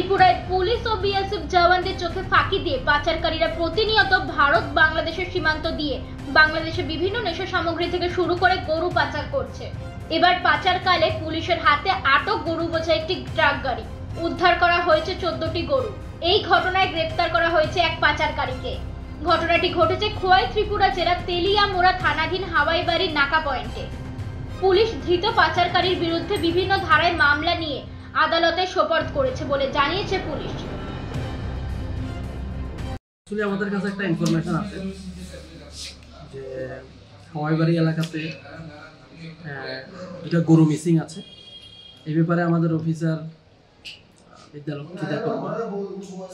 ত্রিপুরায় পুলিশ ও বিএসএফ জওয়ানদের চোখে ফাঁকি দিয়ে পাচারকারীরা প্রতিনিয়ত ভারত বাংলাদেশের সীমান্ত দিয়ে বাংলাদেশে বিভিন্ন নেশা সামগ্রী থেকে শুরু করে গরু পাচার করছে। এবার পাচারকালে পুলিশের হাতে আটক গরু বোঝাই একটি ট্রাক গাড়ি। উদ্ধার করা হয়েছে 14টি গরু। এই ঘটনায় গ্রেপ্তার করা হয়েছে এক পাচারকারীকে। ঘটনাটি ঘটেছে খোয়াই ত্রিপুরা জেলার তেলিয়ামুড়া থানাধীন হাওয়াইবাড়ি নাকা পয়েন্টে। পুলিশ ধৃত পাচারকারীর বিরুদ্ধে বিভিন্ন ধারায় মামলা নিয়ে আদালতে সোপর্দ করেছে বলে জানিয়েছে পুলিশ। আসলে আমাদের কাছে একটা ইনফরমেশন আছে যে হাওয়াইবাড়ি এলাকাতে দুটা গরু মিসিং আছে। এই ব্যাপারে আমাদের অফিসার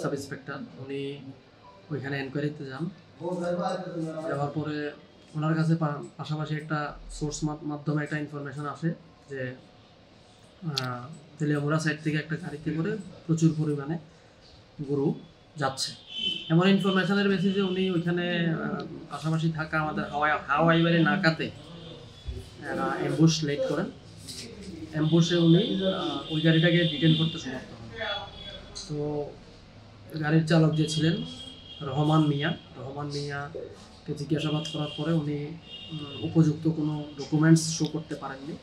সাব ইন্সপেক্টর উনি ওইখানে এনকোয়ারিতে যান। যাওয়ার পরে ওনার কাছে পাশাপাশি একটা সোর্স মাধ্যমে একটা ইনফরমেশন আসে যে তেলিয়ামুড়া সাইড থেকে একটা গাড়িতে করে প্রচুর পরিমাণে গরু যাচ্ছে। এমন ইনফরমেশনের বেসিসে উনি ওইখানে পাশাপাশি থাকা আমাদের হাওয়াইবাড়ি নাকাতে অ্যাম্বুশ লেট করেন। অ্যাম্বুশে উনি ওই গাড়িটাকে ডিটেন করতে সমর্থ হন। তো গাড়ির চালক যে ছিলেন রহমান মিয়াকে জিজ্ঞাসাবাদ করার পরে উনি উপযুক্ত কোনো ডকুমেন্টস শো করতে পারেননি।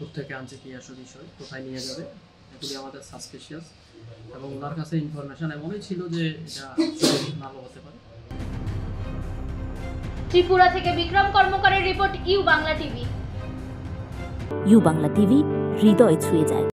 কোথেকে আনছে কি আসল বিষয়, কোথায় নিয়ে যাবে, এগুলি আমাদের সাসপিশিয়াস এবং ওনার কাছে ইনফরমেশন এমনই ছিল যে এটা ভালো হতে পারে। ত্রিপুরা থেকে বিক্রম কর্মকারের report, U Bangla TV. U Bangla TV, হৃদয় ছুঁয়ে যায়।